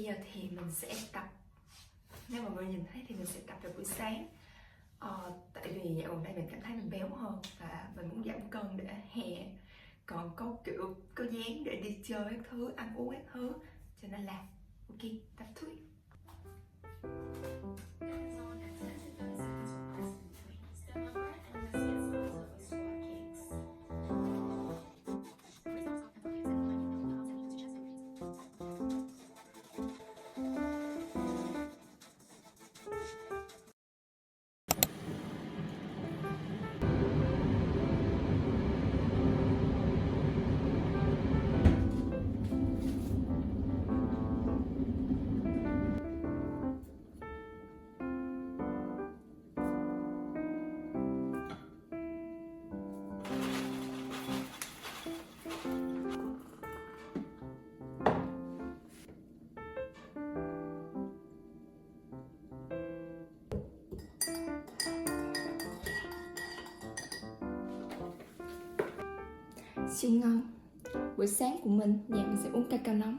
giờ thì mình sẽ tập, nếu mà mọi người nhìn thấy thì mình sẽ tập vào buổi sáng. Tại vì dạo gần đây mình cảm thấy mình béo hơn và mình muốn giảm cân để hè còn có kiểu có dáng để đi chơi các thứ, ăn uống các thứ, cho nên là ok, tập thôi. Siêu ngon. Buổi sáng của mình, nhà mình sẽ uống cacao nóng.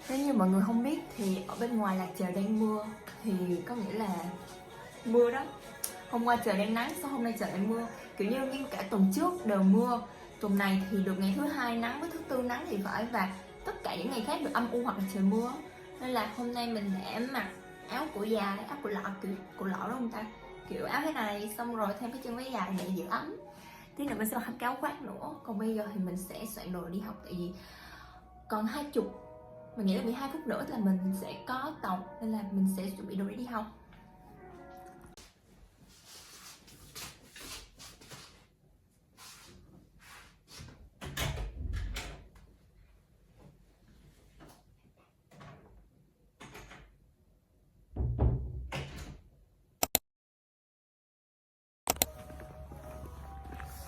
Nếu như mọi người không biết thì ở bên ngoài là trời đang mưa, thì có nghĩa là mưa đó. Hôm qua trời đang nắng, sau hôm nay trời đang mưa. Kiểu như cả tuần trước đều mưa, tuần này thì được ngày thứ hai nắng với thứ tư nắng thì phải, và tất cả những ngày khác được âm u hoặc là trời mưa. Nên là hôm nay mình đã mặc áo cổ dài, áo cổ lọ, kiểu cổ lọ đúng không ta? Kiểu áo thế này, xong rồi thêm cái chân váy dài để giữ ấm. Tí nữa mình sẽ mặc cái áo khoác nữa. Còn bây giờ thì mình sẽ soạn đồ đi học, tại vì còn 20, mình nghĩ là 12 phút nữa là mình sẽ có tàu, nên là mình sẽ chuẩn bị đồ để đi học.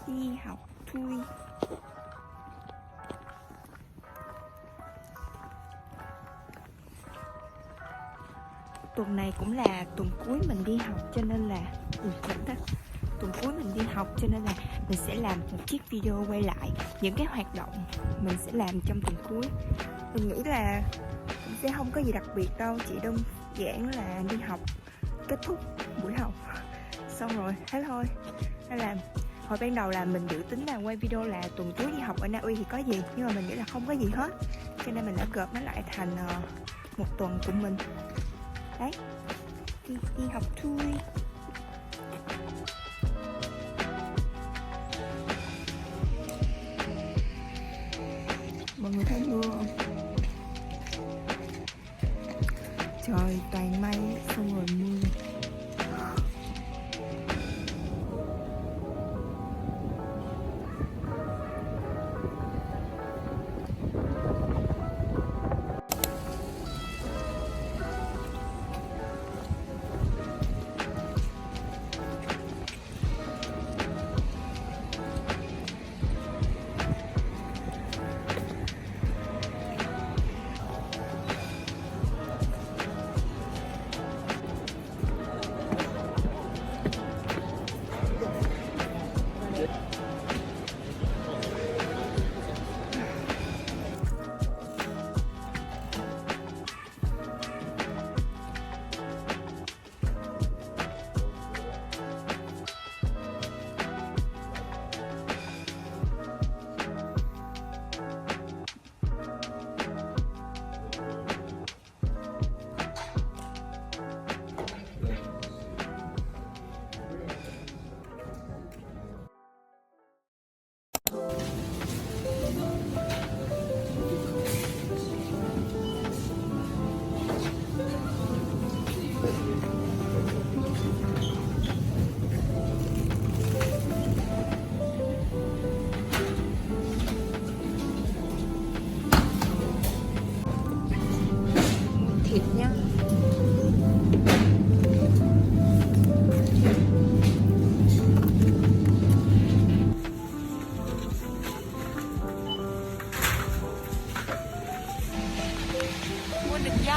Đi học thôi. Tuần này cũng là tuần cuối mình đi học, cho nên là tuần cuối mình đi học cho nên là mình sẽ làm một chiếc video quay lại những cái hoạt động mình sẽ làm trong tuần cuối. Mình nghĩ là cũng sẽ không có gì đặc biệt đâu, chỉ đơn giản là đi học, kết thúc buổi học xong rồi thế thôi. Nên là hồi ban đầu là mình dự tính là quay video là tuần cuối đi học ở Na Uy thì có gì, nhưng mà mình nghĩ là không có gì hết, cho nên mình đã gộp nó lại thành một tuần của mình. Đấy, đi học thôi. Mọi người thấy mưa không? Trời toàn mây xong rồi mưa.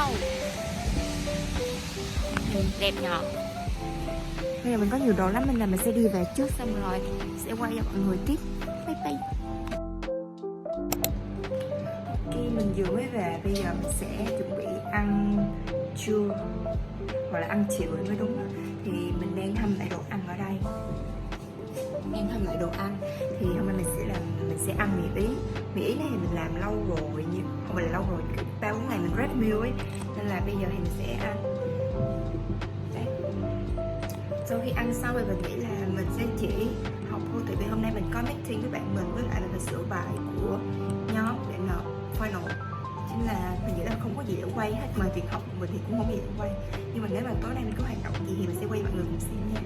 đâu. Đẹp nhờ. Bây giờ mình có nhiều đồ lắm nên là mình sẽ đi về trước, xong rồi sẽ quay cho mọi người tiếp. Bye bye. Ok, mình vừa mới về, bây giờ mình sẽ chuẩn bị ăn trưa hoặc là ăn chiều mới đúng đó. Thì mình đang hâm lại đồ ăn ở đây. Đang hâm lại đồ ăn thì hôm nay mình sẽ ăn mì Ý. Mì Ý này thì mình làm lâu rồi, nhưng không phải là lâu rồi, 3-4 ngày mình rest meal ấy, nên là bây giờ thì mình sẽ ăn. Đấy. Sau khi ăn xong thì mình nghĩ là mình sẽ chỉ học thôi, tại vì hôm nay mình có meeting với bạn mình, với lại là mình sửa bài của nhóm để nộp final, chính là mình nghĩ là không có gì để quay hết, mà việc học của mình thì cũng không có gì để quay, nhưng mà nếu mà tối nay mình có hoạt động gì thì mình sẽ quay mọi người cùng xem nha.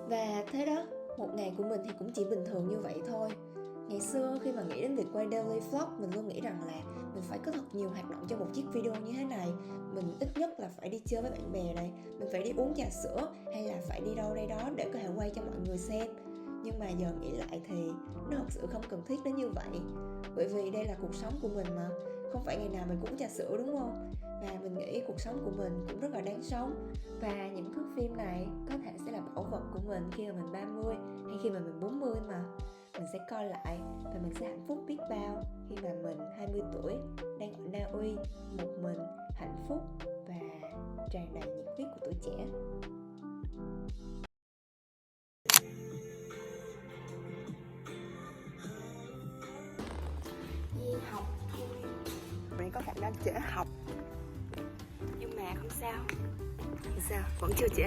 Và thế đó, một ngày của mình thì cũng chỉ bình thường như vậy thôi. Ngày xưa khi mà nghĩ đến việc quay daily vlog, mình luôn nghĩ rằng là mình phải có thật nhiều hoạt động cho một chiếc video như thế này. Mình ít nhất là phải đi chơi với bạn bè này, mình phải đi uống trà sữa, hay là phải đi đâu đây đó để có thể quay cho mọi người xem. Nhưng mà giờ nghĩ lại thì nó thật sự không cần thiết đến như vậy. Bởi vì đây là cuộc sống của mình mà, không phải ngày nào mình cũng uống trà sữa đúng không? Và mình nghĩ cuộc sống của mình cũng rất là đáng sống. Và những thước phim này có thể sẽ là bảo vật của mình khi mà mình 30 hay khi mà mình 40 mà. Mình sẽ coi lại và mình sẽ hạnh phúc biết bao khi mà mình 20 tuổi đang ở Na Uy, một mình, hạnh phúc và tràn đầy nhiệt huyết của tuổi trẻ. Đi học thôi. Mình có khả năng trễ học, nhưng mà không sao. Không sao, vẫn chưa trễ.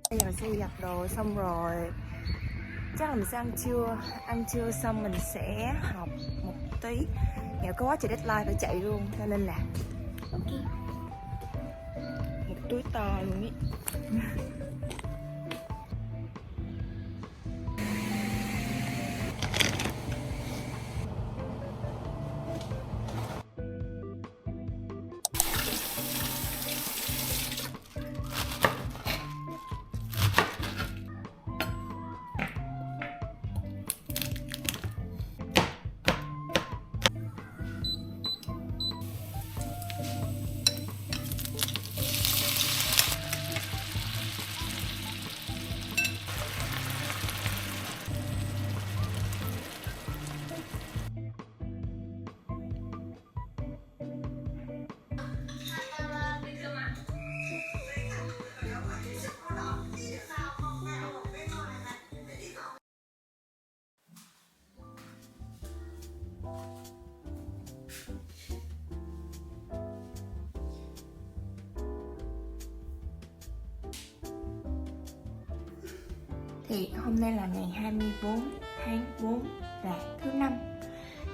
Bây giờ mình sẽ giặt đồ xong rồi, chắc là mình sẽ ăn trưa xong mình sẽ học một tí. Giờ có quá trời deadline phải chạy luôn, cho nên là ok, một túi to luôn ý. Thì hôm nay là ngày 24 tháng 4 là thứ năm.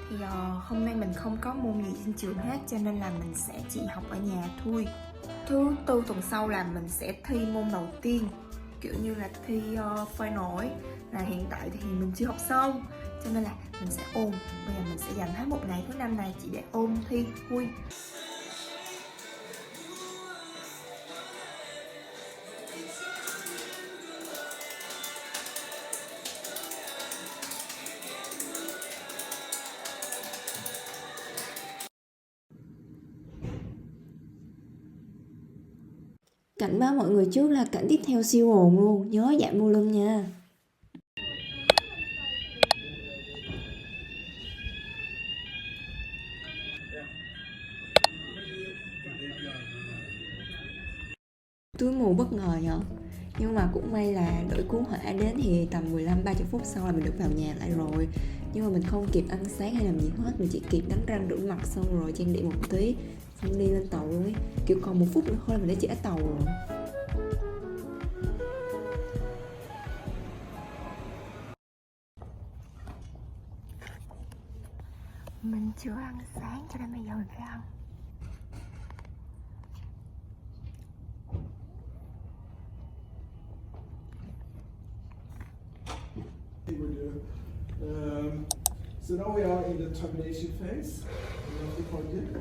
Thì hôm nay mình không có môn gì trên trường hết, cho nên là mình sẽ chỉ học ở nhà thôi. Thứ tư tuần sau là mình sẽ thi môn đầu tiên, kiểu như là thi final ấy. Là hiện tại thì mình chưa học xong, cho nên là mình sẽ ôn. Bây giờ mình sẽ dành hết một ngày thứ năm này chỉ để ôn thi thôi. Cảnh báo mọi người trước là cảnh tiếp theo siêu ồn luôn, nhớ giảm volume nha. Túi mù bất ngờ nhở. Nhưng mà cũng may là đội cứu hỏa đến thì tầm 15-30 phút sau là mình được vào nhà lại rồi. Nhưng mà mình không kịp ăn sáng hay làm gì hết. Mình chỉ kịp đánh răng rửa mặt xong rồi trang điểm một tí, xong đi lên tàu luôn ấy. Kiểu còn 1 phút nữa thôi là mình đã trễ tàu rồi. Mình chưa ăn sáng cho nên bây giờ mình phải ăn. So now we are in the termination phase of the project.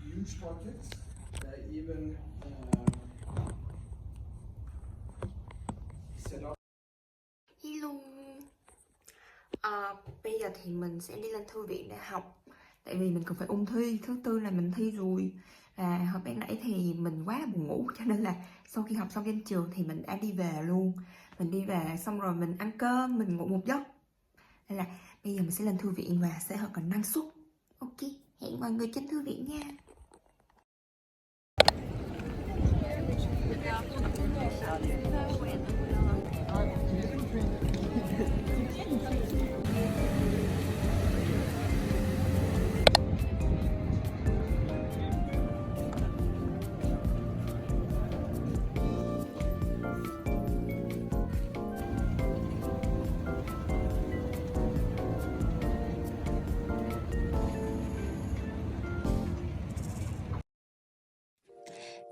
Huge projects. Even set up. Hello. Bây giờ thì mình sẽ đi lên thư viện để học. Tại vì mình còn phải ôn thi. Thứ tư là mình thi rồi. Và hồi ban nãy thì mình quá là buồn ngủ, cho nên là sau khi học xong trên trường thì mình đã đi về luôn. Mình đi về xong rồi mình ăn cơm, mình ngủ một giấc. Nên là bây giờ mình sẽ lên thư viện và sẽ thật là năng suất. Ok, hẹn mọi người trên thư viện nha.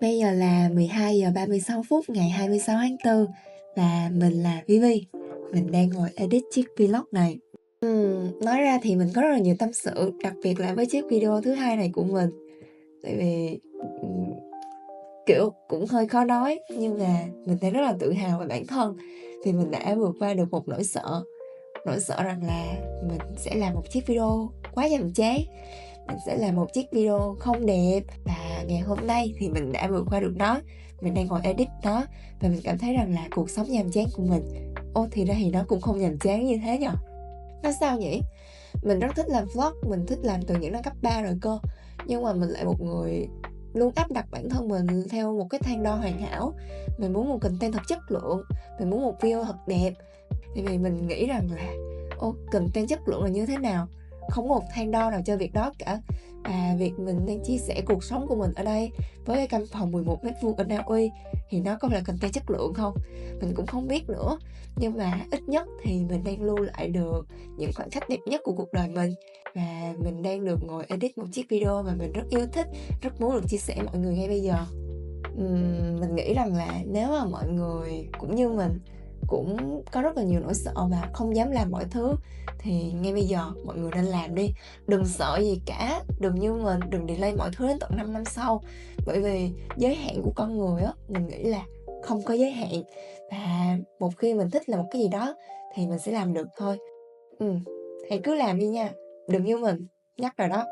Bây giờ là 12 giờ 36 phút ngày 26 tháng 4 và mình là Vivi. Mình đang ngồi edit chiếc vlog này. Nói ra thì mình có rất là nhiều tâm sự, đặc biệt là với chiếc video thứ hai này của mình. Tại vì kiểu cũng hơi khó nói, nhưng mà mình thấy rất là tự hào về bản thân vì mình đã vượt qua được một nỗi sợ. Nỗi sợ rằng là mình sẽ làm một chiếc video quá nhàm chán, mình sẽ làm một chiếc video không đẹp. Và ngày hôm nay thì mình đã vượt qua được nó. Mình đang ngồi edit nó và mình cảm thấy rằng là cuộc sống nhàm chán của mình, thì ra thì nó cũng không nhàm chán như thế nhở. Nó sao nhỉ? Mình rất thích làm vlog, mình thích làm từ những năm cấp 3 rồi cơ. Nhưng mà mình lại một người luôn áp đặt bản thân mình theo một cái thang đo hoàn hảo. Mình muốn một content thật chất lượng, mình muốn một video thật đẹp. Tại vì mình nghĩ rằng là content chất lượng là như thế nào, không có một thang đo nào cho việc đó cả. Và việc mình đang chia sẻ cuộc sống của mình ở đây với cái căn phòng 11 m² ở Na Uy thì nó có phải là content chất lượng không? Mình cũng không biết nữa. Nhưng mà ít nhất thì mình đang lưu lại được những khoảnh khắc đẹp nhất của cuộc đời mình. Và mình đang được ngồi edit một chiếc video mà mình rất yêu thích, rất muốn được chia sẻ mọi người ngay bây giờ. Mình nghĩ rằng là nếu mà mọi người cũng như mình cũng có rất là nhiều nỗi sợ và không dám làm mọi thứ thì ngay bây giờ mọi người nên làm đi. Đừng sợ gì cả, đừng như mình, đừng delay mọi thứ đến tận 5 năm sau. Bởi vì giới hạn của con người á, mình nghĩ là không có giới hạn. Và một khi mình thích làm một cái gì đó thì mình sẽ làm được thôi. Hãy cứ làm đi nha, đừng như mình, nhắc rồi đó.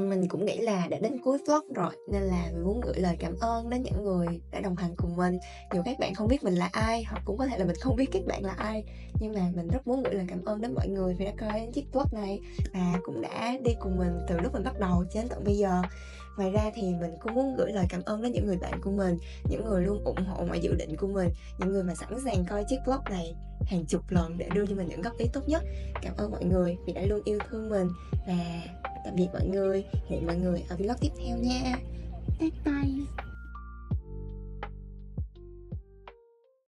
Mình cũng nghĩ là đã đến cuối vlog rồi nên là mình muốn gửi lời cảm ơn đến những người đã đồng hành cùng mình. Dù các bạn không biết mình là ai, hoặc cũng có thể là mình không biết các bạn là ai, nhưng mà mình rất muốn gửi lời cảm ơn đến mọi người vì đã coi chiếc vlog này và cũng đã đi cùng mình từ lúc mình bắt đầu cho đến tận bây giờ. Ngoài ra thì mình cũng muốn gửi lời cảm ơn đến những người bạn của mình, những người luôn ủng hộ mọi dự định của mình, những người mà sẵn sàng coi chiếc vlog này hàng chục lần để đưa cho mình những góp ý tốt nhất. Cảm ơn mọi người vì đã luôn yêu thương mình. Và tạm biệt mọi người, hẹn mọi người ở vlog tiếp theo nha. Bye bye.